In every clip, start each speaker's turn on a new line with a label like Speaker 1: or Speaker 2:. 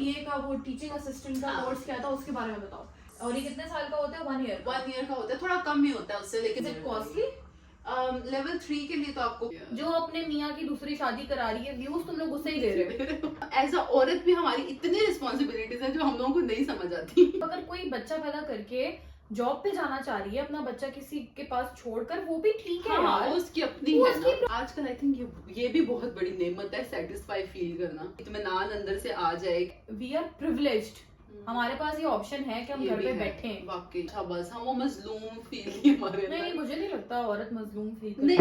Speaker 1: TA का वो teaching assistant का कोर्स किया था, उसके बारे में बताओ। और ये कितने साल का होता है? 1 ईयर?
Speaker 2: 1 ईयर का होता है, थोड़ा कम ही होता है उससे, लेकिन
Speaker 1: कॉस्टली।
Speaker 2: लेवल 3 के लिए तो आपको
Speaker 1: जो अपने मियाँ की दूसरी शादी करा रही है, व्यूज तुम लोग उससे ही दे रहे हो।
Speaker 2: एज अ औरत भी हमारी इतनी रिस्पॉन्सिबिलिटीज है जो हम लोगों को नहीं समझ आती।
Speaker 1: अगर कोई बच्चा पैदा करके जॉब पे जाना चाह रही है अपना बच्चा किसी के पास छोड़कर, वो भी ठीक है
Speaker 2: हाँ,
Speaker 1: यार,
Speaker 2: उसकी अपनी है ना। आजकल आई थिंक ये भी बहुत बड़ी नेमत है, सेटिस्फाई फील करना, इत्मीनान अंदर से आ जाए।
Speaker 1: वी आर प्रिविलेज्ड, हमारे पास ये ऑप्शन है कि हम घर पे बैठे हैं।
Speaker 2: वाकई अच्छा, बस हम वो मजलूम फील नहीं हमारे।
Speaker 1: नहीं, मुझे नहीं लगता औरत मजलूम फील
Speaker 2: नहीं।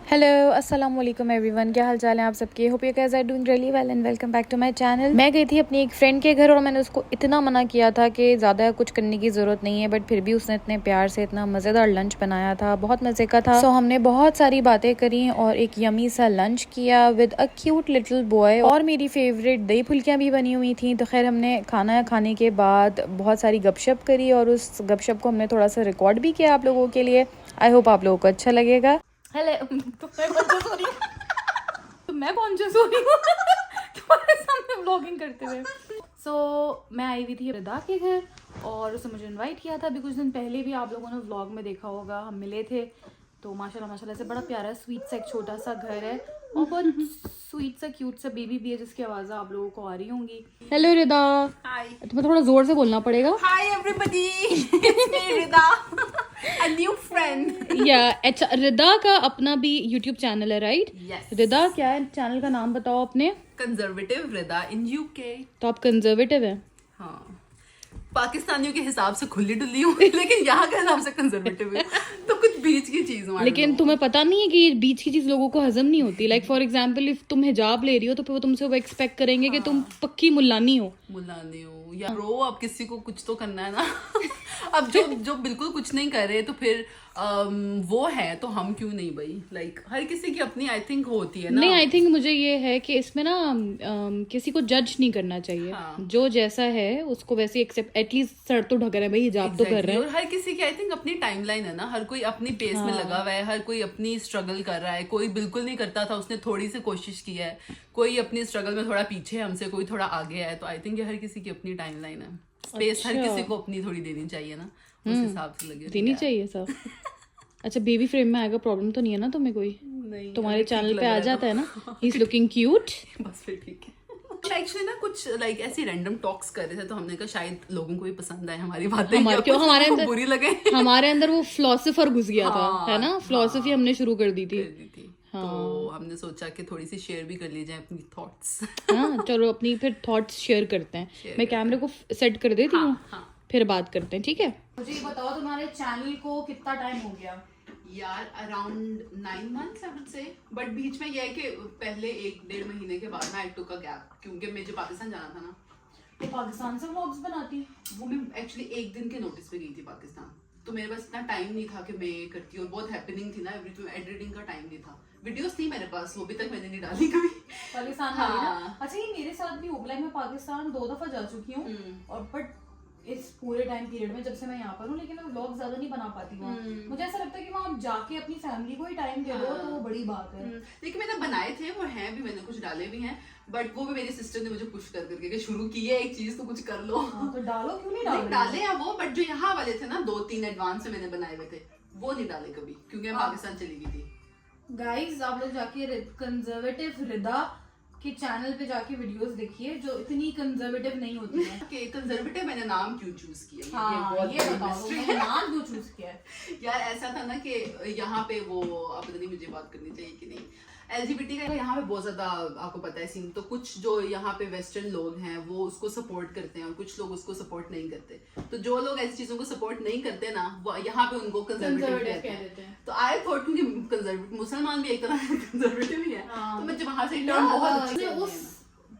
Speaker 3: हेलो अस्सलाम वालेकुम एवरीवन, क्या हाल चाल है आप सबके। Hope you guys are doing really well and welcome back to my channel. मैं गई थी अपनी एक फ्रेंड के घर और मैंने उसको इतना मना किया था कि ज़्यादा कुछ करने की ज़रूरत नहीं है, बट फिर भी उसने इतने प्यार से इतना मज़ेदार लंच बनाया था, बहुत मज़े का था। सो हमने बहुत सारी बातें करी और एक यमी सा लंच किया with a cute little boy, और मेरी फेवरेट दही फुल्कियाँ भी बनी हुई थी। तो खैर हमने खाना खाने के बाद बहुत सारी गपशप करी और उस गपशप को हमने थोड़ा सा रिकॉर्ड भी किया आप लोगों के लिए। आई होप आप लोगों को अच्छा लगेगा।
Speaker 1: हेलो, तो मैं कॉन्शियस हो रही हूँ तुम्हारे सामने व्लॉगिंग करते हुए। सो मैं आई हुई थी रिदा के घर और उसने मुझे इनवाइट किया था। अभी कुछ दिन पहले भी आप लोगों ने व्लॉग में देखा होगा, हम मिले थे। तो माशाल्लाह माशाल्लाह से बड़ा प्यारा स्वीट सा एक छोटा सा घर है और बहुत स्वीट सा क्यूट सा बेबी भी है जिसकी आवाज़ आप लोगों को आ रही होंगी। हेलो रिदा।
Speaker 2: हाय।
Speaker 1: तुम्हें थोड़ा जोर से बोलना पड़ेगा।
Speaker 2: Hi everybody, it's me Rida, a new friend.
Speaker 1: या अच्छा, रिदा का अपना भी यूट्यूब चैनल है राइट?
Speaker 2: यस।
Speaker 1: रिदा क्या है चैनल का नाम बताओ अपने।
Speaker 2: Conservative Rida in UK.
Speaker 1: तो आप कंजर्वेटिव है?
Speaker 2: हाँ, पाकिस्तानियों के हिसाब से खुली डुली हूँ लेकिन यहाँ के हिसाब से कंजर्वेटिव हूँ, तो कुछ बीच की चीज हूँ।
Speaker 1: लेकिन तुम्हें पता नहीं है कि बीच की चीज लोगों को हजम नहीं होती। लाइक फॉर एग्जांपल इफ तुम हिजाब ले रही हो तो फिर वो तुमसे वो एक्सपेक्ट करेंगे कि तुम पक्की मुल्लानी हो।
Speaker 2: मुलानी हूँ या रो, अब किसी को कुछ तो करना है ना। अब जो बिल्कुल कुछ नहीं कर रहे तो फिर वो है तो हम क्यों नहीं भाई। लाइक हर किसी की अपनी आई थिंक होती है ना।
Speaker 1: नहीं, आई थिंक मुझे ये है कि इसमें ना किसी को जज नहीं करना चाहिए।
Speaker 2: हाँ।
Speaker 1: जो जैसा है उसको वैसे एक्सेप्ट, एटलीस्ट सर तो ढक रहे हैं भाई, हिजाब तो कर रहे हैं।
Speaker 2: और हर किसी की आई थिंक अपनी टाइमलाइन है ना, हर कोई अपनी पेस में लगा हुआ है, हर कोई अपनी स्ट्रगल कर रहा है। कोई बिल्कुल नहीं करता था, उसने थोड़ी सी कोशिश की है। कोई अपनी स्ट्रगल में थोड़ा पीछे है हमसे, कोई थोड़ा आगे है। तो आई थिंक ये हर किसी की अपनी टाइमलाइन है। स्पेस हर किसी को अपनी थोड़ी देनी चाहिए ना, उस हिसाब से लगे
Speaker 1: देनी चाहिए सब। अच्छा, बेबी फ्रेम में आएगा, प्रॉब्लम तो नहीं है ना तुम्हें कोई?
Speaker 2: नहीं,
Speaker 1: तुम्हारे चैनल पे आ जाता है ना। He is looking cute.
Speaker 2: बस फिर ठीक है। एक्चुअली ना कुछ लाइक ऐसी रैंडम टॉक्स कर रहे थे तो हमने कहा शायद लोगों को भी पसंद आए हमारी बातें,
Speaker 1: क्यों हमारे अंदर
Speaker 2: बुरी लगे।
Speaker 1: हमारे अंदर वो फिलोसोफर घुस गया था, है ना? फिलोसफी हमने शुरू कर दी थी।
Speaker 2: तो हमने सोचा कि थोड़ी सी शेयर भी कर ली जाए अपनी थॉट्स।
Speaker 1: हाँ चलो, अपनी फिर थॉट्स शेयर करते हैं। मैं कैमरे को सेट कर देती हूँ, फिर बात करते हैं, ठीक है? मुझे ये बताओ तुम्हारे चैनल को कितना टाइम हो गया?
Speaker 2: यार around 9 months I would say, but बीच में ये है कि पहले 1-1.5 महीने के बाद ना आई टुक अ गैप, क्योंकि मुझे पाकिस्तान जाना था ना।
Speaker 1: तो पाकिस्तान से व्लॉग्स बनाती?
Speaker 2: वो मैं एक्चुअली 1 दिन के नोटिस पे गई थी पाकिस्तान, तो मेरे पास इतना टाइम नहीं था कि मैं करती, और बहुत हैपनिंग थी ना एवरीथिंग, एडिटिंग का टाइम नहीं था। वीडियोस थी मेरे पास, वो भी तक मैंने नहीं डाली कभी
Speaker 1: पाकिस्तान। हाँ। अच्छा, ये मेरे साथ भी हो, लाइक मैं पाकिस्तान 2 दफा जा चुकी हूँ, और बट इस पूरे टाइम पीरियड में जब से मैं यहाँ पर हूँ, लेकिन मैं व्लॉग ज्यादा नहीं बना पाती हूँ। मुझे ऐसा लगता है कि वहाँ जाके अपनी फैमिली को ही टाइम दे दो तो वो बड़ी बात है।
Speaker 2: लेकिन मैंने बनाए थे, वो हैं भी, मैंने कुछ डाले भी हैं, बट वो भी मेरी सिस्टर ने मुझे पुश कर करके शुरू की है एक चीज तो कुछ कर लो।
Speaker 1: तो डालो, क्यों नहीं
Speaker 2: डाले हैं वो, बट जो यहाँ वाले थे ना 2-3 एडवांस में मैंने बनाए हुए थे, वो नहीं डाले कभी, क्योंकि मैं पाकिस्तान चली गई थी।
Speaker 1: गाइज आप लोग जाके कंजर्वेटिव रिदा के चैनल पे जाके वीडियोस देखिए, जो इतनी कंजर्वेटिव नहीं होती है।
Speaker 2: कि कंजर्वेटिव मैंने नाम क्यों चूज किया?
Speaker 1: हाँ, ये बताओ मैंने नाम क्यों चूज किया है?
Speaker 2: यार ऐसा था ना कि यहाँ पे वो, अब पता नहीं मुझे बात करनी चाहिए कि नहीं, LGBT का यहाँ पे बहुत ज्यादा आपको पता है सीन। तो कुछ जो यहाँ पे वेस्टर्न लोग हैं वो उसको सपोर्ट करते हैं और कुछ लोग उसको सपोर्ट नहीं करते। तो जो लोग ऐसी चीजों को सपोर्ट नहीं करते ना, वो यहाँ पे उनको कंजर्वेटिव कहते हैं। तो आई थॉट क्योंकि कंजर्वेटिव मुसलमान भी एक तरह कंजर्वेटिव ही है, तो मैं वहां से
Speaker 1: उस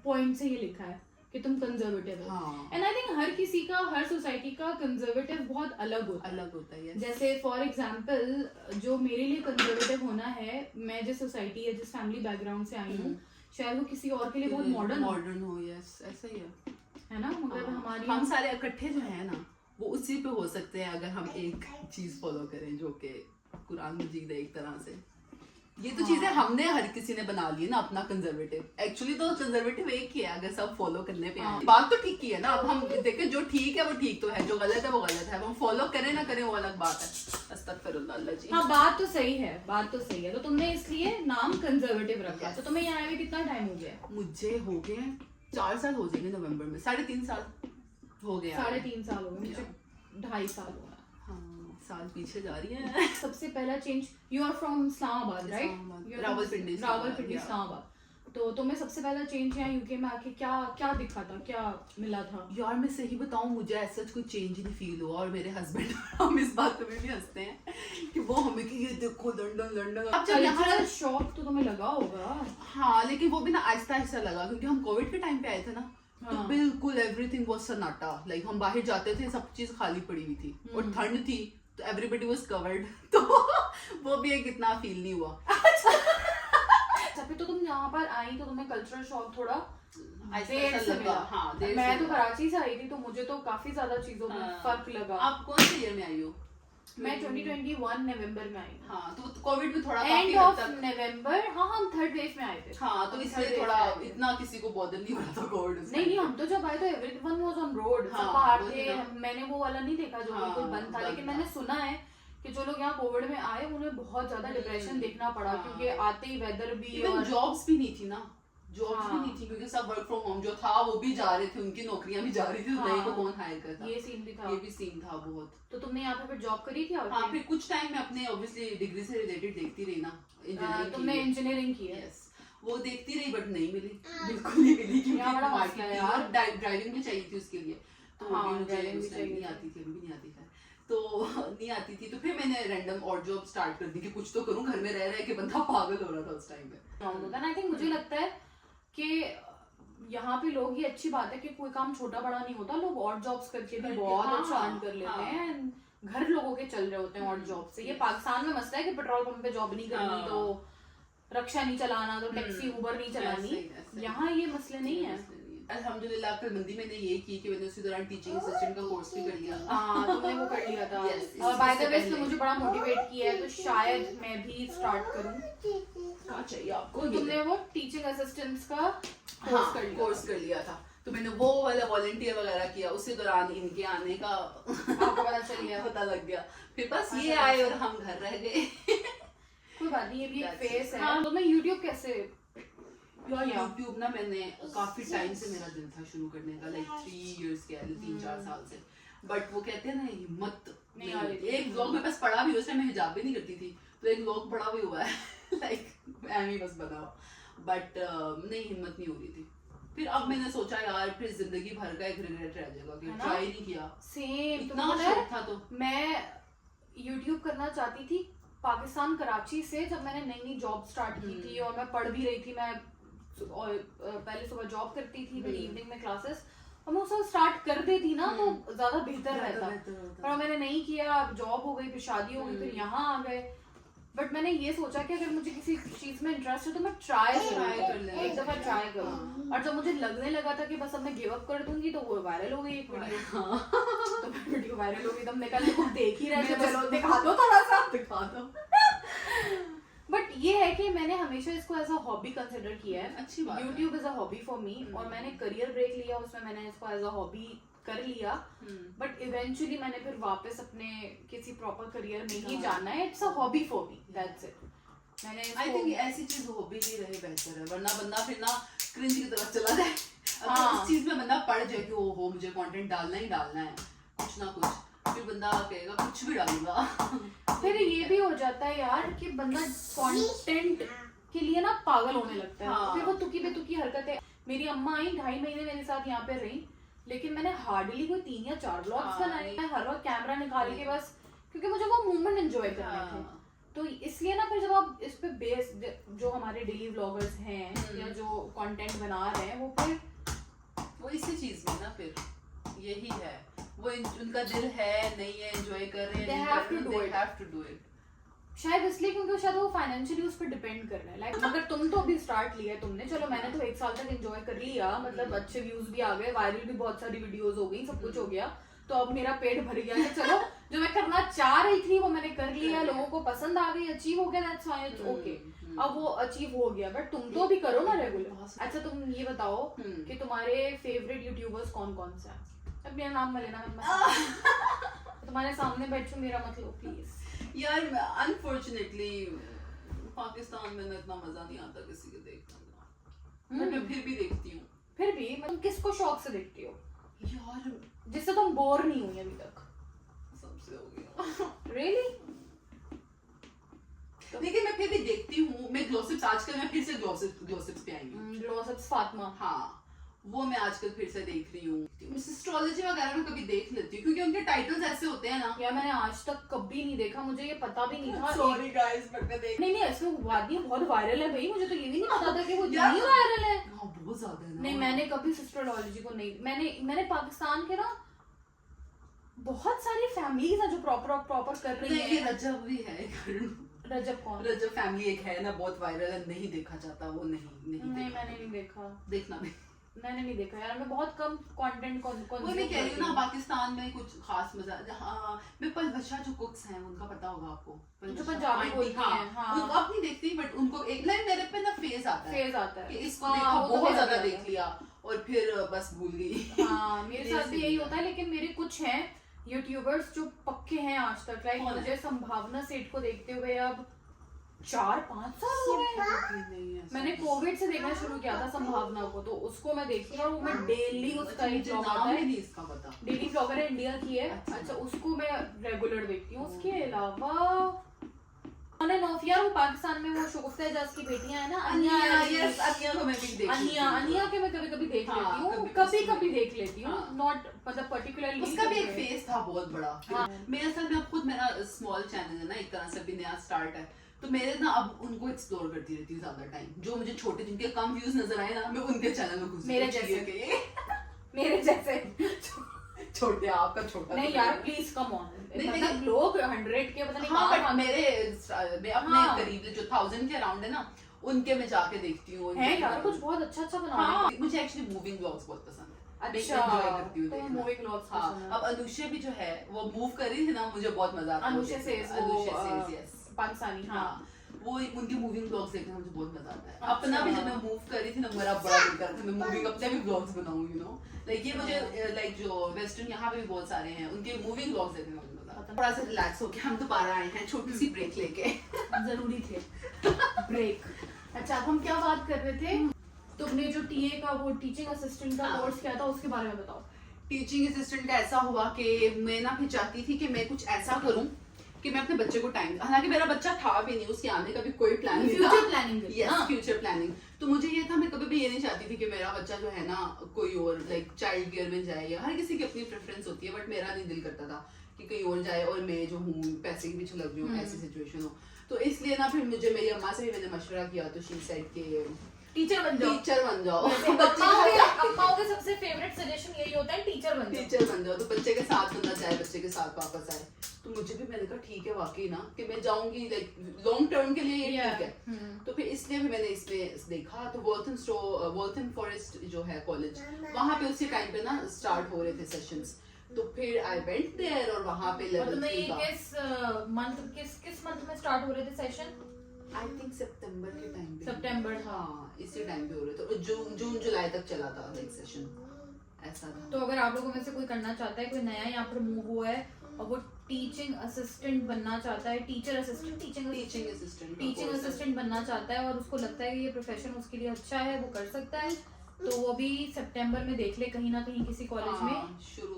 Speaker 1: पॉइंट से ये लिखा है कि तुम कंजर्वेटिव हो। एंड आई थिंक हर किसी का, हर सोसाइटी का कंजर्वेटिव बहुत अलग होता है। जैसे फॉर एग्जांपल जो मेरे लिए कंजर्वेटिव होना है, मैं जिस सोसाइटी या जिस फैमिली बैकग्राउंड से आई हूँ, शायद वो किसी और के लिए बहुत मॉडर्न हो।
Speaker 2: यस, ऐसा ही
Speaker 1: है ना? मगर हमारी,
Speaker 2: हम सारे इकट्ठे जो है ना वो उसी पे हो सकते हैं अगर हम एक चीज फॉलो करें जो कि कुरान मजीद है एक तरह से। ये तो चीजें हमने हर किसी ने बना ली है ना अपना कंजर्वेटिव। एक्चुअली तो कंजर्वेटिव एक ही है अगर सब फॉलो करने पे आए। बात तो ठीक ही है ना। अब हम देखें जो ठीक है वो ठीक तो है, जो गलत है वो गलत है। अब हम फॉलो करें ना करें वो अलग बात है। अस्तगफिरुल्लाह अल्लाह जी।
Speaker 1: हाँ बात तो सही है, बात तो सही है। तो तुमने इसलिए नाम कंजर्वेटिव रखा। तो तुम्हें यहाँ आए कितना टाइम हो गया?
Speaker 2: मुझे हो गए 4 साल हो जाएंगे नवंबर में, 3.5 साल हो गया।
Speaker 1: 3.5 साल हो गए, मुझे 2.5 साल हुआ।
Speaker 2: हाँ, साल पीछे जा रही है।
Speaker 1: सबसे पहला change, you are from Islamabad right?
Speaker 2: Rawalpindi
Speaker 1: Islamabad. तो तुम्हें सबसे पहला चेंज यहाँ यूके में आके क्या क्या दिखा था, क्या मिला था?
Speaker 2: यार मैं सही बताऊं मुझे ऐसा कोई चेंज नहीं फील हुआ। और मेरे हस्बैंड हम इस बात पे भी हंसते हैं कि वो हमें कि ये देखो लंदन लंदन। अब जब यहाँ
Speaker 1: शॉक तो तुम्हें लगा होगा।
Speaker 2: हाँ लेकिन वो भी ना आहिस्ता आहिस्ता लगा क्योंकि हम कोविड के टाइम पे आए थे ना। तो बिल्कुल एवरीथिंग वाज सन्नाटा। लाइक हम बाहर जाते थे सब चीज खाली पड़ी हुई थी और ठंड थी तो एवरीबडी वाज कवर्ड। तो वो भी एक इतना फील नहीं हुआ।
Speaker 1: फिर तो तुम यहाँ पर आई तो तुम्हें कल्चरल शॉक थोड़ा
Speaker 2: देर से मिला। हाँ,
Speaker 1: मैं तो कराची से आई थी तो मुझे तो काफी ज्यादा चीजों में फर्क लगा।
Speaker 2: आप कौन से ईयर में आई हो?
Speaker 1: मैं 2021 नवंबर में आई।
Speaker 2: हाँ तो कोविड में थोड़ा
Speaker 1: एंड ऑफ नवंबर। हाँ हम थर्ड वेव में आए थे।
Speaker 2: हाँ तो इसलिए थोड़ा इतना किसी को बॉदर नहीं हो रहा था कोविड।
Speaker 1: नहीं हम तो जब आए तो एवरीवन वाज ऑन रोड, सब बाहर थे। मैंने वो वाला नहीं देखा जो बिल्कुल बंद था। लेकिन मैंने सुना है कि जो लोग यहाँ कोविड में आए उन्हें बहुत ज्यादा डिप्रेशन देखना पड़ा क्योंकि आते ही वेदर भी
Speaker 2: और जॉब्स भी नहीं थी ना। जॉब्स भी नहीं थी क्योंकि सब वर्क फ्रॉम होम जो था वो भी जा रहे थे, उनकी नौकरियां भी जा रही थी। तो नए को कौन हायर करता?
Speaker 1: ये सीन भी था।
Speaker 2: ये भी सीन था बहुत।
Speaker 1: तो तुमने यहाँ पे फिर जॉब करी थी?
Speaker 2: हाँ फिर कुछ टाइम में अपने ऑब्वियसली डिग्री से रिलेटेड देखती रही ना। इंजीनियरिंग
Speaker 1: तुमने इंजीनियरिंग की है?
Speaker 2: यस वो देखती रही बट नहीं मिली, बिल्कुल नहीं मिली
Speaker 1: यहाँ बड़ा
Speaker 2: क्योंकि
Speaker 1: मसला है यार।
Speaker 2: ड्राइविंग भी चाहिए थी उसके लिए। तो
Speaker 1: हाँ,
Speaker 2: मुझे
Speaker 1: ड्राइविंग
Speaker 2: नहीं आती थी, अभी भी नहीं आती है तो नहीं आती थी। तो फिर मैंने रैंडम और जॉब स्टार्ट कर दी कि कुछ तो करूं। घर में रह रहे के बंदा पागल हो रहा था उस टाइम पे।
Speaker 1: आई थिंक मुझे लगता है कि यहाँ पे लोग, ये अच्छी बात है कि कोई काम छोटा बड़ा नहीं होता। लोग और जॉब्स करके भी बहुत अच्छा अर्न कर लेते हैं। घर लोगों के चल रहे होते हैं और जॉब से। ये पाकिस्तान में मसला है कि पेट्रोल पंप पे जॉब नहीं करनी तो रक्षा नहीं चलाना तो टैक्सी उबर नहीं चलानी। यहाँ ये मसले नहीं है।
Speaker 2: अल्हम्दुलिल्लाह अक्लमंदी मैंने ये की कि मैंने उसी दौरान टीचिंग असिस्टेंट का कोर्स भी कर लिया।
Speaker 1: हाँ तुमने वो कर लिया था। और बाय द वे इसने मुझे बड़ा मोटिवेट किया है तो शायद मैं भी स्टार्ट करूँ।
Speaker 2: क्या चाहिए आपको?
Speaker 1: तुमने वो टीचिंग असिस्टेंट्स का
Speaker 2: कोर्स कर लिया था तो मैंने वो वाला वॉलंटियर वगैरह किया। उसी दौरान इनके आने का
Speaker 1: आपको पता चल गया?
Speaker 2: पता लग गया। फिर बस ये आए और हम घर रह गए।
Speaker 1: कोई बात नहीं, ये भी एक फेस है। तो मैं यूट्यूब कैसे?
Speaker 2: यूट्यूब ना मैंने काफी टाइम से मेरा दिल था शुरू करने का। लाइक 3 years के 3-4 साल से। बट वो कहते हैं ना हिम्मत नहीं आ रही। एक व्लॉग में बस पढ़ा भी, उसमें मैं हिजाब भी नहीं करती थी तो एक व्लॉग पढ़ा भी हुआ है। लाइक एमी बस बनाओ बट नहीं हिम्मत नहीं हो रही थी। फिर अब मैंने सोचा यार फिर जिंदगी भर का एक रिग्रेट रह जाएगा कि ट्राई नहीं किया।
Speaker 1: सेम
Speaker 2: इतना शौक था तो
Speaker 1: मैं यूट्यूब करना चाहती थी पाकिस्तान कराची से। जब मैंने नई नई जॉब स्टार्ट की थी और मैं पढ़ भी रही थी। मैं पहले सुबह जॉब करती थी फिर इवनिंग में क्लासेस और मैं उसको स्टार्ट कर देती ना तो ज्यादा बेहतर रहता। पर मैंने नहीं किया। जॉब हो गई फिर शादी हो गई फिर यहाँ आ गए। बट मैंने ये सोचा कि अगर मुझे किसी चीज में इंटरेस्ट है तो मैं ट्राई करूँ, एक दफा ट्राई करूँ। और जब मुझे लगने लगा था कि बस अब मैं गिव अप कर दूंगी तो वो वायरल हो गई एक वीडियो। तो वीडियो वायरल हो गई तब निकल लोग देख ही रहे थे, चलो दिखा दो थोड़ा सा दिखा दो। बट ये है कि मैंने हमेशा इसको एज अ हॉबी कंसिडर किया है।
Speaker 2: अच्छी बात है।
Speaker 1: YouTube is a hobby for me और मैंने करियर ब्रेक लिया उसमें मैंने इसको एज अ हॉबी कर लिया। बट इवेंचुअली मैंने फिर वापस अपने किसी प्रॉपर करियर में ही जाना है। It's a hobby for me, that's it. मैंने
Speaker 2: आई थिंक ऐसी चीज हॉबी ही रहे बेहतर है वरना बंदा फिर ना क्रिंज की तरफ चला जाए। अगर उस चीज में बंदा पड़ जाए कि ओहो मुझे कंटेंट डालना ही डालना है कुछ ना कुछ, फिर बंदा कहेगा कुछ भी डालूंगा।
Speaker 1: फिर ये भी हो जाता है यार कि बंदा कंटेंट के लिए ना पागल होने लगता है। फिर वो तुकी बेतुकी हरकतें। मेरी अम्मा आई 2.5 महीने मेरे साथ यहाँ पे रही लेकिन मैंने हार्डली कोई 3 या 4 व्लॉग्स बनाए। मैं हर वक्त कैमरा निकाल के बस क्योंकि मुझे वो मूवमेंट एंजॉय करने थे। तो इसलिए ना फिर जब आप इस पे बेस जो हमारे डेली व्लॉगर्स हैं या जो कंटेंट बना रहे हैं वो फिर
Speaker 2: वो इसी चीज में ना फिर यही है वो उनका दिल है नहीं है एंजॉय कर रहे हैं
Speaker 1: they have to do it। शायद इसलिए क्योंकि शायद वो फाइनेंशियली उस पर डिपेंड कर रहे हैं। लाइक मगर तुम तो अभी स्टार्ट लिया है तुमने, चलो मैंने तो 1 साल तक एंजॉय कर लिया। मतलब अच्छे व्यूज भी आ गए, वायरल भी बहुत सारी वीडियोस हो गई, सब कुछ हो गया। तो अब मेरा पेट भर गया है। चलो जो मैं करना चाह रही थी वो मैंने कर लिया, लोगों को पसंद आ गई, अचीव हो गया, दैट्स फाइन, इट्स ओके। अब वो अचीव हो गया, बट तुम तो भी करो ना रेगुलर। अच्छा तुम ये बताओ कि तुम्हारे फेवरेट यूट्यूबर्स कौन कौन से हैं? अब मेरा नाम मत लेना, मत तुम्हारे सामने बैठो, मेरा मत लो प्लीज।
Speaker 2: यार अनफॉर्चुनेटली पाकिस्तान में ना इतना मजा नहीं आता किसी के देखने का, बट मैं फिर भी देखती हूँ।
Speaker 1: फिर भी मतलब किसको शौक से देखती हो
Speaker 2: यार
Speaker 1: जिससे तुम बोर नहीं हुई अभी तक?
Speaker 2: सबसे हो गया
Speaker 1: रियली?
Speaker 2: लेकिन मैं फिर भी देखती हूँ। मैं ग्लॉसिप्स आजकल मैं फिर से ग्लॉसिप्स पे आई हूँ।
Speaker 1: ग्लॉसिप्स फातिमा,
Speaker 2: हाँ वो मैं आजकल फिर से देख रही हूँ। एस्ट्रोलॉजी वगैरह में कभी देख लेती हूँ क्योंकि उनके टाइटल्स ऐसे होते हैं ना।
Speaker 1: यार मैंने आज तक कभी नहीं देखा, मुझे ये पता भी नहीं था।
Speaker 2: सॉरी गाइस बट मैं देख
Speaker 1: नहीं नहीं ऐसे बात नहीं, बहुत वायरल है भाई, मुझे तो ये भी नहीं पता था कि वो
Speaker 2: यार,
Speaker 1: इतनी वायरल है।
Speaker 2: हाँ बहुत ज्यादा है ना।
Speaker 1: नहीं मैंने कभी एस्ट्रोलॉजी को नहीं, मैंने पाकिस्तान के ना बहुत सारी फैमिलीज है जो प्रॉपर कर रही
Speaker 2: नहीं, ये
Speaker 1: है।
Speaker 2: रजब भी है।
Speaker 1: रजब कौन?
Speaker 2: रजब फैमिली एक है ना, बहुत वायरल है, नहीं देखा जाता वो। नहीं
Speaker 1: नहीं
Speaker 2: देखा।
Speaker 1: मैंने नहीं देखा,
Speaker 2: देखना भी।
Speaker 1: मैंने नहीं देखा यार, मैं बहुत कम कंटेंट
Speaker 2: वो मैं कह रही हूँ ना, पाकिस्तान में कुछ खास मजा। हाँ मैं पलवशा जो कुक्स हैं उनका पता होगा आपको,
Speaker 1: जो पंजाबी बोलती हैं, हाँ।
Speaker 2: उनको अब नहीं देखती बट उनको एक लाइन मेरे पे ना फेज आता है कि इसको
Speaker 1: हाँ,
Speaker 2: देखा,
Speaker 1: वो तो
Speaker 2: बहुत
Speaker 1: मेरा
Speaker 2: ज्यादा
Speaker 1: भी
Speaker 2: देख लिया और फिर बस भूल गई।
Speaker 1: हाँ मेरे साथ भी यही होता है। लेकिन मेरे कुछ हैं यूट्यूबर्स जो पक्के हैं आज तक, लाइक
Speaker 2: कौन है?
Speaker 1: मुझे संभावना सेठ को देखते हुए अब 4-5 साल हो गए। मैंने कोविड से देखना शुरू किया था संभावना को, तो उसको मैं देखती हूँ और वो मैं डेली उसका ही ब्लॉग आता है,
Speaker 2: इसका पता।
Speaker 1: डेली ब्लॉगर है, इंडिया की है। अच्छा उसको मैं रेगुलर देखती हूँ। उसके अलावा नौफिया, वो पाकिस्तान में वो शोफ्ता एजाज की बेटियां है ना,
Speaker 2: अनिया को मैं भी देख
Speaker 1: अनिया के मैं कभी कभी देख
Speaker 2: हाँ,
Speaker 1: लेती हूँ,
Speaker 2: कभी
Speaker 1: कभी देख लेती हूँ,
Speaker 2: हाँ।
Speaker 1: नॉट मतलब पर्टिकुलरली।
Speaker 2: उसका भी एक फेस था बहुत बड़ा।
Speaker 1: हाँ।
Speaker 2: मेरे असल में अब खुद मेरा स्मॉल चैनल है ना, एक तरह से अभी नया स्टार्ट है, तो मेरे ना अब उनको एक्सप्लोर करती रहती हूँ ज्यादा टाइम। जो मुझे छोटे जिनके कम व्यूज नजर आए ना, मैं उनके चैनल में घुस
Speaker 1: मेरे जैसे
Speaker 2: छोटे आपका छोटा
Speaker 1: नहीं यार प्लीज कम ऑन, मतलब लोग 100 के पता नहीं
Speaker 2: हाँ
Speaker 1: कहाँ
Speaker 2: बट मैं अपने
Speaker 1: हाँ।
Speaker 2: करीब जो 1000 के अराउंड है ना, उनके में जाके देखती हूँ।
Speaker 1: है यार कुछ बहुत अच्छा बना रहे
Speaker 2: हाँ
Speaker 1: हैं।
Speaker 2: मुझे एक्चुअली मूविंग व्लॉग्स बहुत पसंद है।
Speaker 1: अच्छा,
Speaker 2: मैं enjoy करती हूँ
Speaker 1: तो
Speaker 2: देखना।
Speaker 1: मूविंग व्लॉग्स
Speaker 2: हाँ
Speaker 1: पसंद है।
Speaker 2: अब अनुष्या भी जो है वो मूव कर रही थी ना, मुझे बहुत मजा आता है।
Speaker 1: अनुष्या सेज,
Speaker 2: अनुष्या सेज यस
Speaker 1: पाकिस्तानी,
Speaker 2: हाँ
Speaker 1: हाँ
Speaker 2: वो उनके मूविंग ब्लॉग्स देखना मुझे बहुत मजा आता है।
Speaker 1: अच्छा।
Speaker 2: अपना भी जब मैं मूव कर रही थी ना, मेरा बड़ा दिल कर रहा था मैं मूविंग अपने भी ब्लॉग्स बनाऊं, यू नो लाइक ये मुझे लाइक जो वेस्टर्न यहाँ पे भी बहुत सारे हैं, उनके मूविंग ब्लॉग्स देखने में मजा आता है। थोड़ा सा रिलैक्स होके हम दोबारा आए हैं छोटी सी ब्रेक लेके।
Speaker 1: जरूरी थे ब्रेक। अच्छा अब हम क्या बात कर रहे थे? तुमने जो टीए का वो टीचिंग असिस्टेंट का कोर्स किया था उसके बारे में बताओ।
Speaker 2: टीचिंग असिस्टेंट का ऐसा हुआ कि मैं ना फिर चाहती थी कि मैं कुछ ऐसा करूं कि मैं अपने बच्चे को टाइम, हालांकि मेरा बच्चा था भी नहीं, उसके आने का भी कोई प्लान नहीं था।
Speaker 1: Future planning.
Speaker 2: Yes future planning. तो मुझे ये था, मैं कभी भी ये नहीं चाहती थी कि मेरा बच्चा जो है ना कोई और लाइक चाइल्ड केयर में जाए, या हर किसी की अपनी प्रेफरेंस होती है, बट मेरा नहीं दिल करता था कि कहीं और जाए और मैं जो हूँ पैसे के पीछे लग जाऊँ, ऐसी सिचुएशन हो। तो इसलिए ना फिर मुझे मेरी अम्मा से भी मैंने मशवरा किया, तो शी सेड के
Speaker 1: टीचर बन जाओ,
Speaker 2: टीचर बन जाओ।
Speaker 1: अम्माओं के सबसे फेवरेट सजेशन यही होता है, टीचर बन जाओ।
Speaker 2: टीचर बन जाओ तो बच्चे के साथ बंदा जाए, बच्चे के साथ वापस आए। तो मुझे भी मैंने कहा ठीक है वाकई ना कि मैं जाऊंगी लाइक लॉन्ग टर्म के लिए ये ठीक है। तो फिर इसलिए भी मैंने इसमें देखा, तो वॉल्थन फॉरेस्ट जो है कॉलेज, वहाँ पे उसी टाइम पे ना स्टार्ट हो रहे थे सेशंस, तो फिर आई वेंट देयर और वहाँ पे लेवल 3 का
Speaker 1: किस मंथ में स्टार्ट हो रहे थे सेशन?
Speaker 2: आई थिंक सितंबर के टाइम पे।
Speaker 1: सितंबर,
Speaker 2: हाँ इसी टाइम पे हो रहे थे, और जून जुलाई तक चला था लाइक सेशन, ऐसा था।
Speaker 1: तो अगर आप लोगों में से कोई करना चाहता है, कोई नया यहाँ पर मूव हुआ है और वो टीचिंग असिस्टेंट बनना चाहता है, टीचिंग असिस्टेंट बनना चाहता है और उसको लगता है कि ये प्रोफेशन उसके लिए अच्छा है, वो कर सकता है, तो वो भी सितंबर में देख ले कहीं ना कहीं किसी कॉलेज में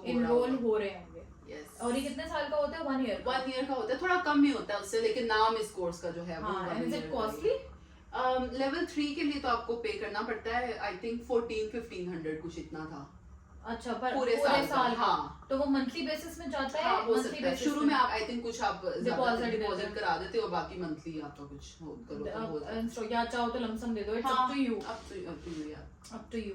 Speaker 1: इनरोल हो रहे होंगे।
Speaker 2: Yes.
Speaker 1: और ये कितने साल का होता है? 1 ईयर।
Speaker 2: 1 ईयर का होता है, थोड़ा कम ही होता है उससे, लेकिन नाम इस कोर्स का जो है वो
Speaker 1: हाँ,
Speaker 2: 1
Speaker 1: is it
Speaker 2: year
Speaker 1: costly?
Speaker 2: Level 3 के लिए तो आपको पे करना पड़ता है, आई थिंक 1400-1500 कुछ इतना था।
Speaker 1: अच्छा, पर
Speaker 2: पूरे साल का,
Speaker 1: हाँ। तो वो मंथली बेसिस में जाता है?
Speaker 2: हाँ, हो
Speaker 1: मंथली
Speaker 2: सकता है। शुरू में आप आई थिंक कुछ आप
Speaker 1: डिपॉजिट
Speaker 2: करा देते हो, बाकी मंथली आपका कुछ करो,
Speaker 1: या चाहो तो लमसम दे दो, इट्स
Speaker 2: हाँ,
Speaker 1: up to you, up to you.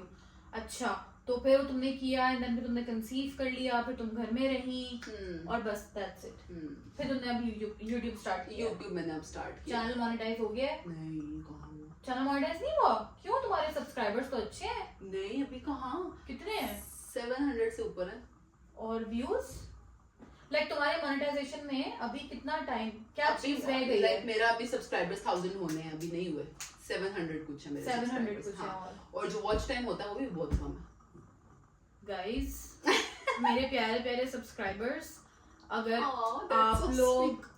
Speaker 1: अच्छा तो फिर तुमने किया, एंड देन फिर तुमने कंसीव कर लिया, फिर तुम घर में रही और बस दैट्स इट। फिर तुमने अब YouTube स्टार्ट किया?
Speaker 2: YouTube मैंने अब स्टार्ट किया।
Speaker 1: चैनल मोनेटाइज हो गया?
Speaker 2: नहीं कहाँ,
Speaker 1: चैनल मोनेटाइज नहीं हुआ? क्यों? तुम्हारे सब्सक्राइबर्स तो अच्छे हैं।
Speaker 2: नहीं अभी कहाँ,
Speaker 1: कितने हैं?
Speaker 2: 700 से ऊपर है।
Speaker 1: और व्यूज लाइक तुम्हारे मोनेटाइजेशन में अभी कितना टाइम, क्या चीज रह गई है?
Speaker 2: मेरा अभी सब्सक्राइबर्स 1000 होने हैं, अभी नहीं हुए, 700 कुछ है मेरे
Speaker 1: 700 कुछ है।
Speaker 2: और जो वॉच टाइम होता है वो भी बहुत कम है।
Speaker 1: गाइस मेरे प्यारे प्यारे सब्सक्राइबर्स, अगर
Speaker 2: that's
Speaker 1: आप
Speaker 2: so
Speaker 1: लोग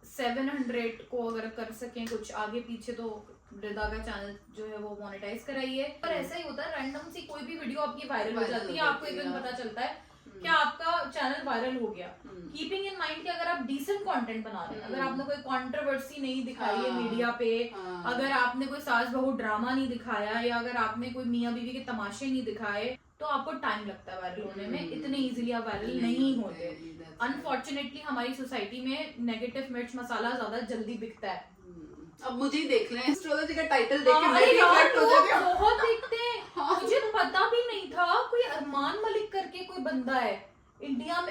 Speaker 1: 700 को अगर कर सकें कुछ आगे पीछे, तो रिदा का चैनल जो है वो मोनेटाइज कराइए। पर ऐसा ही होता है, रैंडम सी कोई भी वीडियो आपकी वायरल हो जाती है, आपको एक दिन पता चलता है कि आपका चैनल वायरल हो गया। कीपिंग इन माइंड कि अगर आप डिसेंट कंटेंट बना रहे हैं, अगर आपने कोई कंट्रोवर्सी नहीं दिखाई है मीडिया पे, अगर आपने कोई सास बहू ड्रामा नहीं दिखाया, या अगर आपने कोई मियां बीवी के तमाशे नहीं दिखाए, तो आपको टाइम लगता है वायरल होने में। इतने इजीली आप वायरल नहीं होते। अनफॉर्चुनेटली हमारी सोसाइटी में नेगेटिव मिर्च मसाला ज्यादा जल्दी बिकता है।
Speaker 2: अब मुझे ही देख लें, एस्ट्रोलॉजी का टाइटल देख के मैं
Speaker 1: अरे
Speaker 2: भी
Speaker 1: यार,
Speaker 2: attract हो जाती हूँ।
Speaker 1: लोग बहुत देखते हैं। मुझे पता भी नहीं था कोई अरमान मलिक करके कोई बंदा है इंडिया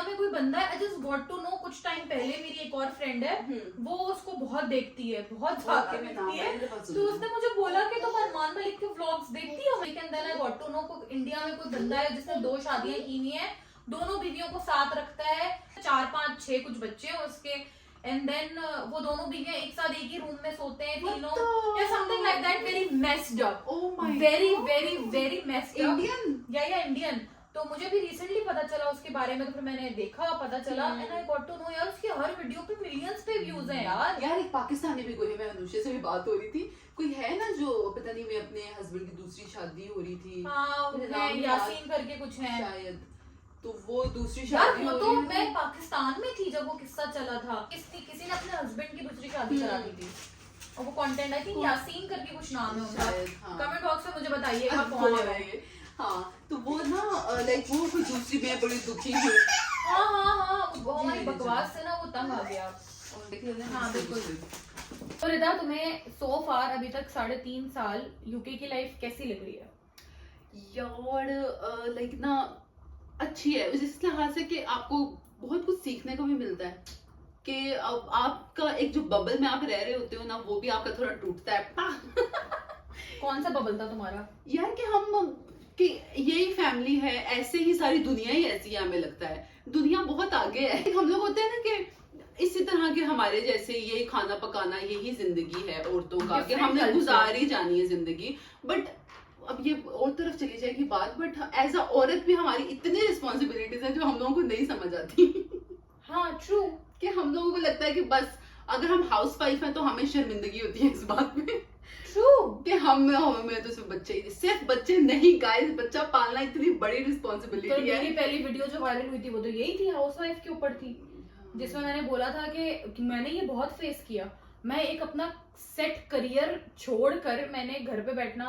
Speaker 1: में कोई बंदा है। I just got to know कुछ टाइम पहले। मेरी एक और फ्रेंड है, वो उसको बहुत देखती है, बहुत ज्यादा देखती है। तो उसने मुझे बोला कि तुम अरमान मलिक के व्लॉग्स देखती हो? लेकिन then I got to know India में कोई बंदा है जिसने 2 शादियां की हुई है, दोनों बीवियों को साथ रखता है, 4 5 6 कुछ बच्चे हैं उसके, एंड देन वो दोनों बीवियां एक साथ एक ही रूम में सोते हैं तीनों, या something like that. Very messed up, very very very messed up. या इंडियन। तो मुझे भी रिसेंटली पता चला उसके बारे में, तो फिर मैंने देखा, पता चला, and I got to know यार उसकी हर वीडियो पे मिलियंस पे व्यूज हैं यार।
Speaker 2: एक पाकिस्तानी भी कोई है, मैं अनुष्का से भी बात हो रही थी, कोई है ना जो पता नहीं, मैं अपने हस्बैंड की दूसरी शादी हो रही थी,
Speaker 1: हाँ यासीन करके कुछ है
Speaker 2: शायद, तो वो दूसरी
Speaker 1: यार।
Speaker 2: शादी
Speaker 1: वो
Speaker 2: हो
Speaker 1: तो
Speaker 2: रही
Speaker 1: मैं पाकिस्तान में थी जब वो किस्सा चला था, किसी ने अपने हस्बैंड की दूसरी शादी करा दी थी, और वो कंटेंट आई थिंक यासीन करके कुछ नाम है उनका।
Speaker 2: हाँ।
Speaker 1: कमेंट बॉक्स में मुझे बताइएगा कौन है वो।
Speaker 2: हाँ, तो वो ना लाइक वो कोई दूसरी, मैं बड़ी दुखी हूँ।
Speaker 1: हाँ वो हमारी बकवास से ना वो तंग आ गया। हाँ बिल्कुल। तो रिदा, तुम्हें सो फार अभी तक 3.5 साल यूके की लाइफ कैसी लग रही है?
Speaker 2: यार लाइक ना अच्छी है इस लिहाज से कि आपको बहुत कुछ सीखने को भी मिलता है, कि अब आपका एक जो बबल में आप रह रहे होते हो ना, वो भी आपका थोड़ा टूटता है।
Speaker 1: कौन सा बबल था तुम्हारा?
Speaker 2: यार कि यही फैमिली है, ऐसे ही सारी दुनिया ही ऐसी है, हमें लगता है दुनिया बहुत आगे है। हम लोग होते हैं ना कि इसी तरह के हमारे जैसे ये खाना पकाना यही जिंदगी है औरतों का, कि हमने गुजार ही जानी है जिंदगी। बट अब ये और तरफ चली जाएगी बात, बट एज अ औरत भी हमारी इतनी रिस्पॉन्सिबिलिटीज है जो हम लोगों को नहीं समझ आती।
Speaker 1: हाँ ट्रू,
Speaker 2: कि हम लोगों को लगता है कि बस अगर हम हाउस वाइफ हैं तो हमें शर्मिंदगी होती है इस बात में।
Speaker 1: ट्रू,
Speaker 2: कि हमें तो सिर्फ बच्चे नहीं गाइस, बच्चा पालना इतनी बड़ी रिस्पॉन्सिबिलिटी है।
Speaker 1: मेरी पहली वीडियो जो वायरल हुई थी वो तो यही थी, हाउसवाइफ के ऊपर थी, जिसमें मैंने बोला था कि मैंने ये बहुत फेस किया। मैं एक अपना सेट करियर छोड़कर मैंने घर पे बैठना,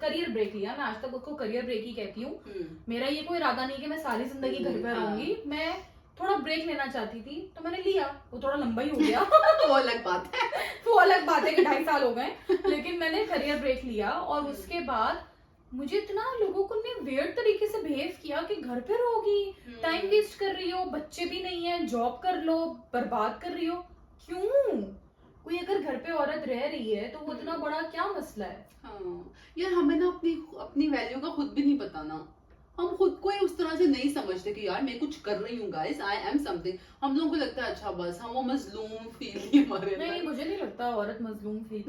Speaker 1: करियर ब्रेक लिया। मैं आज तक उसको करियर ब्रेक ही कहती हूँ। मेरा ये कोई इरादा नहीं कि मैं सारी जिंदगी घर पे रहूंगी, मैं थोड़ा ब्रेक लेना चाहती थी, तो मैंने लिया। वो थोड़ा लंबा ही हो गया।
Speaker 2: वो अलग बात है,
Speaker 1: वो अलग बात है कि 2.5 साल हो गए, लेकिन मैंने करियर ब्रेक लिया। और उसके बाद मुझे इतना लोगों को ने वियर्ड तरीके से बिहेव किया कि घर पे रहोगी, टाइम वेस्ट कर रही हो, बच्चे भी नहीं है, जॉब कर लो, बर्बाद कर रही हो। क्यों? कोई अगर घर पे औरत रह रही है तो वो इतना बड़ा क्या मसला है?
Speaker 2: हाँ यार, हमें ना अपनी वैल्यू का खुद भी नहीं पता ना। हम खुद को ही उस तरह से नहीं समझते कि यार मैं कुछ कर रही हूँ गाइस, आई एम समथिंग। हम लोगों को लगता है अच्छा बस हम वो मजलूम फील ही हमारे
Speaker 1: नहीं, मुझे नहीं लगता औरत मजलूम फील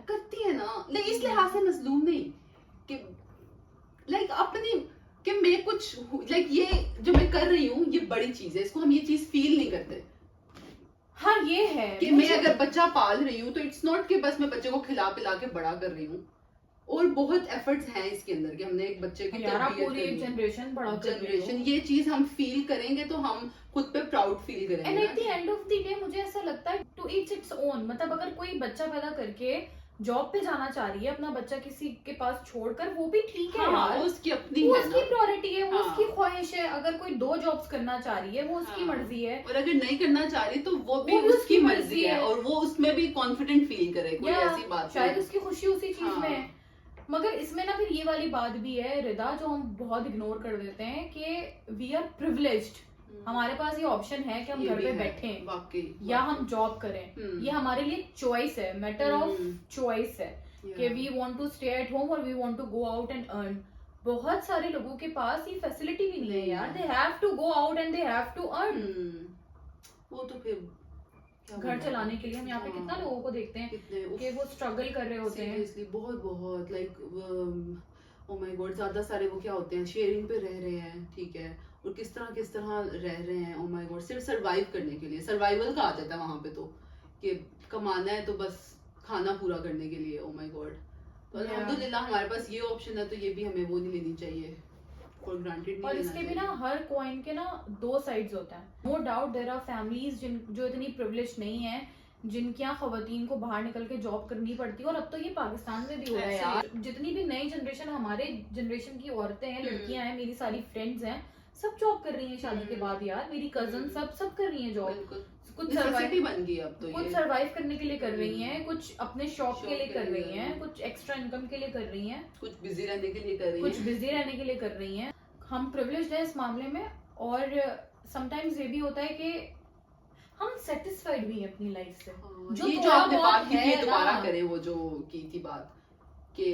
Speaker 2: करती है ना। लेकिन इस लिहाज से मजलूम नहीं कि लाइक अपनी कि मैं कुछ लाइक ये जो मैं कर रही हूँ ये बड़ी चीज है, इसको हम ये चीज फील नहीं करते।
Speaker 1: हाँ ये है
Speaker 2: कि मैं अगर बच्चा पाल रही हूँ तो इट्स नॉट कि बस मैं बच्चे को खिला पिला के बड़ा कर रही हूँ, और बहुत एफर्ट्स हैं इसके अंदर कि हमने एक बच्चे की
Speaker 1: पूरी एक जनरेशन बड़ा
Speaker 2: जनरेशन, ये चीज हम फील करेंगे तो हम खुद पे प्राउड फील करेंगे।
Speaker 1: And at the end of the day मुझे ऐसा लगता है टू ईच इट्स ओन। मतलब अगर कोई बच्चा पैदा करके जॉब पे जाना चाह रही है, अपना बच्चा किसी के पास छोड़कर, वो भी ठीक है यार,
Speaker 2: उसकी अपनी
Speaker 1: वो उसकी प्रायोरिटी है, वो उसकी ख्वाहिश है। अगर कोई 2 जॉब्स करना चाह रही है वो उसकी मर्जी है,
Speaker 2: और अगर नहीं करना चाह रही तो वो भी उसकी मर्जी है, और वो उसमें भी कॉन्फिडेंट फील करे, कोई ऐसी बात
Speaker 1: शायद उसकी खुशी उसी चीज में है। मगर इसमें ना फिर ये वाली बात भी है रिदा, जो हम बहुत इग्नोर कर देते हैं कि वी आर प्रिविलेज्ड। हमारे पास ये ऑप्शन है कि हम घर पे बैठें या हम जॉब करें। ये हमारे लिए चॉइस है, मैटर ऑफ चॉइस है कि we want to stay at home और we want to go out and earn. बहुत सारे लोगों के पास ये फैसिलिटी भी नहीं है यार, they have to go out and they have to earn.
Speaker 2: वो तो फिर
Speaker 1: घर चलाने के लिए हम यहाँ पे कितना लोगों को देखते हैं कि वो स्ट्रगल कर रहे होते हैं।
Speaker 2: सीरियसली बहुत बहुत लाइक ओ माय गॉड, ज्यादा सारे वो क्या होते हैं, शेयरिंग पे रह रहे हैं, ठीक है, और किस तरह रह रहे हैं, ओ माय गॉड, सिर्फ सरवाइव करने के लिए, सर्वाइवल का आ जाता है वहां पे तो, कि कमाना है तो बस खाना पूरा करने के लिए, ओ माय गॉड। तो अल्हम्दुलिल्लाह हमारे पास ये ऑप्शन है, तो ये भी हमें वो नहीं लेनी चाहिए, फॉर ग्रांटेड नहीं
Speaker 1: और
Speaker 2: लेना
Speaker 1: इसके भी
Speaker 2: चाहिए।
Speaker 1: ना हर कॉइन के ना दो साइड्स होता है। No doubt there are families जो इतनी प्रिविलेज नहीं है, जिनके यहाँ खवातीन को बाहर निकल के जॉब करनी पड़ती है, और अब तो ये पाकिस्तान में भी हो रहा है यार। जितनी भी नई जनरेशन, हमारे जनरेशन की औरतें हैं, लड़कियां हैं, मेरी सारी फ्रेंड्स हैं, सब जॉब कर रही हैं शादी के बाद यार। मेरी कजन सब कर रही हैं जॉब, कुछ
Speaker 2: नेसेसिटी बन गई अब तो,
Speaker 1: कुछ सर्वाइव करने के लिए कर रही हैं, कुछ अपने शौक के लिए कर रही हैं, कुछ एक्स्ट्रा इनकम के लिए कर रही हैं,
Speaker 2: कुछ बिजी रहने के लिए कर रही
Speaker 1: कुछ बिजी रहने के लिए कर रही हैं। हम प्रिविलेज्ड हैं इस मामले में, और समटाइम्स ये भी होता है कि हम सेटिस्फाइड भी हैं अपनी लाइफ से।
Speaker 2: जो आपने बात की थी, दोबारा करें वो जो की थी बात, कि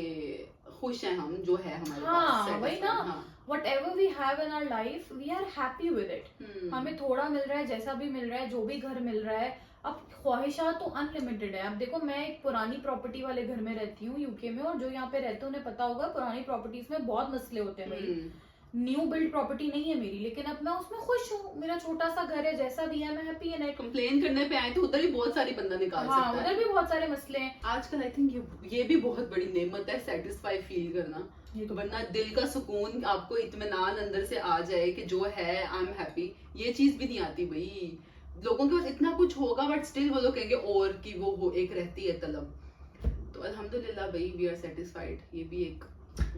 Speaker 2: खुश हैं हम जो है हमारे पास,
Speaker 1: वही ना, whatever we have in our life we are happy with it। हमें थोड़ा मिल रहा है, जैसा भी मिल रहा है, जो भी घर मिल रहा है, अब ख्वाहिशात तो अनलिमिटेड है। अब देखो, मैं एक पुरानी प्रॉपर्टी वाले घर में रहती हूँ यूके में, और जो यहाँ पे रहते हैं उन्हें पता होगा पुरानी प्रॉपर्टीज में बहुत मसले होते हैं भाई। न्यू बिल्ड प्रॉपर्टी नहीं है मेरी, लेकिन अब मैं उसमें खुश हूँ, मेरा छोटा सा घर है, जैसा भी है मैं हैप्पी है।
Speaker 2: कंप्लेन करने पे आए तो उधर भी बहुत सारी बंदा निकाल सकता है,
Speaker 1: उधर भी बहुत सारे मसले हैं।
Speaker 2: आजकल आई थिंक ये भी बहुत बड़ी नेमत है, सेटिस्फाई फील करना। तो वरना दिल का सुकून, आपको इत्मीनान अंदर से आ जाए कि जो है आई एम हैप्पी, ये चीज भी नहीं आती भाई। लोगों के पास इतना कुछ होगा बट स्टिल वो लोग कहेंगे और कि वो एक रहती है तलब। तो अल्हम्दुलिल्लाह भाई, वी आर सेटिस्फाइड, ये भी एक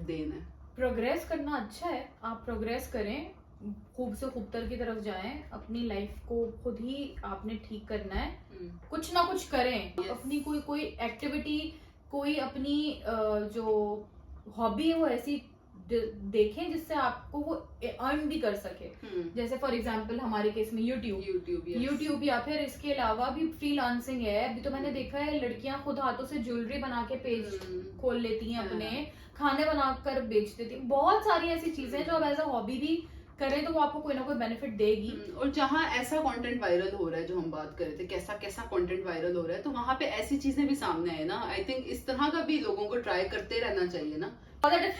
Speaker 2: देन है।
Speaker 1: प्रोग्रेस करना अच्छा है, आप प्रोग्रेस करें, खूब से खूबतर की तरफ जाएं, अपनी लाइफ को खुद ही आपने ठीक करना है, कुछ ना कुछ करें। अपनी कोई एक्टिविटी, कोई अपनी जो हॉबी है वो ऐसी देखें जिससे आपको वो अर्न भी कर सके। जैसे फॉर एग्जांपल हमारे केस में यूट्यूब, या फिर इसके अलावा भी फ्रीलांसिंग है। अभी तो मैंने देखा है लड़कियां खुद हाथों से ज्वेलरी बना के पेज खोल लेती हैं, अपने खाने बनाकर बेच देती हैं। बहुत सारी ऐसी चीजें जो अब एज अ हॉबी भी करें तो वो आपको कोई ना कोई बेनिफिट देगी।
Speaker 2: और जहाँ ऐसा कंटेंट वायरल हो रहा है, जो हम बात कर रहे थे, कैसा कंटेंट वायरल हो रहा है, तो वहाँ पे ऐसी चीजें भी सामने आए ना। आई थिंक इस तरह का भी लोगों को ट्राई करते रहना चाहिए ना, पॉजिटिव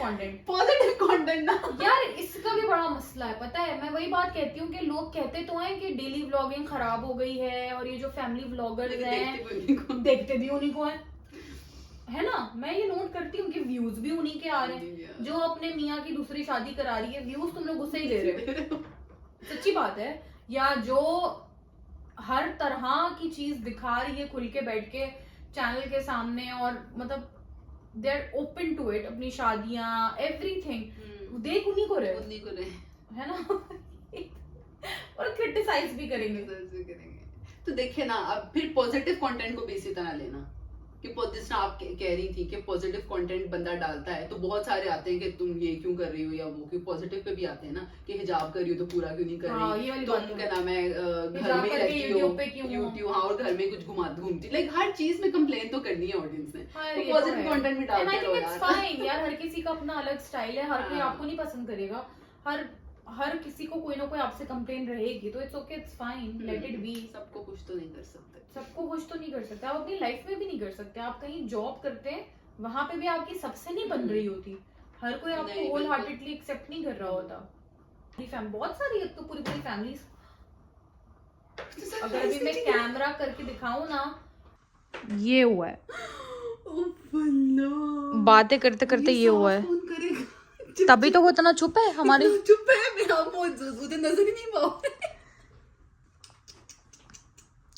Speaker 2: कंटेंट ना
Speaker 1: यार। इसका भी बड़ा मसला है, पता है। मैं वही बात कहती हूँ कि लोग कहते तो हैं कि डेली व्लॉगिंग खराब हो गई है, और ये जो फैमिली व्लॉगर्स हैं देखते भी उन्हीं को है ना। मैं ये नोट करती हूँ कि व्यूज भी उन्हीं के आ रहे हैं। जो अपने मियाँ की दूसरी शादी करा रही है, व्यूज तुम लोग उससे ही दे रहे हो, सच्ची बात है। या जो हर तरह की चीज दिखा रही है खुल के बैठ के चैनल के सामने, और मतलब they are open to it, अपनी शादियां एवरीथिंग देख उन्हीं को रहे है ना। और क्रिटिसाइज भी करेंगे।
Speaker 2: तो देखिए ना, अब फिर पॉजिटिव कंटेंट को भी इसी तरह लेना, कि जिस तरह आप कह रही थी कि पॉजिटिव कंटेंट बंदा डालता है तो बहुत सारे आते हैं कि तुम ये क्यों कर रही हो, या वो क्यों। पॉजिटिव पे भी आते हैं ना कि हिजाब कर रही हो तो पूरा क्यों नहीं कर रही, तुम क्या नाम है घर में रहती हो यूट्यूब, हाँ, और घर में कुछ घूमती, लाइक हर चीज में कंप्लेन तो करनी है ऑडियंस ने। तो पॉजिटिव कंटेंट भी डालते
Speaker 1: रहो यार। हर किसी का अपना अलग स्टाइल है, हर कोई आपको नहीं पसंद करेगा, हर किसी को कोई ना कोई आपसे कंप्लेन रहेगी, तो it's okay, it's fine, let it be.
Speaker 2: सबको खुश तो नहीं कर सकते,
Speaker 1: आप अपनी लाइफ में भी नहीं कर सकते। आप कहीं जॉब करते हैं, वहां पे भी आपकी सबसे नहीं बन रही होती, हर कोई आपको होल हार्टेडली एक्सेप्ट नहीं कर रहा होता। बहुत सारी अब तो पूरी फैमिलीज, अगर अभी मैं कैमरा करके दिखाऊं ना, ये हुआ है, बातें करते करते ये हुआ है, तभी तो वो इतना चुप है हमारे,
Speaker 2: चुप है, मेरा मुझे नजर ही नहीं पाओ।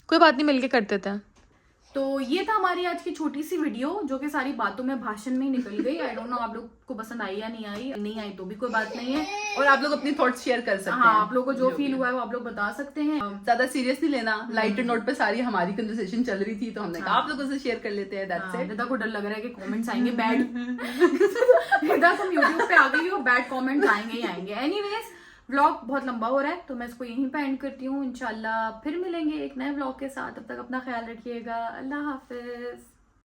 Speaker 1: कोई बात नहीं, मिलके करते थे। तो ये था हमारी आज की छोटी सी वीडियो, जो कि सारी बातों में भाषण में ही निकल गई। आई डोंट नो आप लोग को पसंद आई या नहीं आई तो भी कोई बात नहीं है, और आप लोग अपनी थॉट्स शेयर कर सकते हैं। हाँ, आप लोगों को जो फील हुआ है वो आप लोग बता सकते हैं।
Speaker 2: ज्यादा सीरियस नहीं लेना, लाइटर नोट पे सारी हमारी कन्वर्सेशन चल रही थी, तो हमने कहा आप लोगों से शेयर कर लेते हैं। That's it.
Speaker 1: रिदा को डर लग रहा है कि कमेंट्स आएंगे बैड। रिदा तुम यूट्यूब पे आ गई हो, बैड कमेंट्स आएंगे ही आएंगे। एनीवेज, व्लॉग बहुत लंबा हो रहा है, तो मैं इसको यहीं पे एंड करती हूँ। इंशाल्लाह फिर मिलेंगे एक नए व्लॉग के साथ, तब तक अपना ख्याल रखिएगा। अल्लाह हाफिज।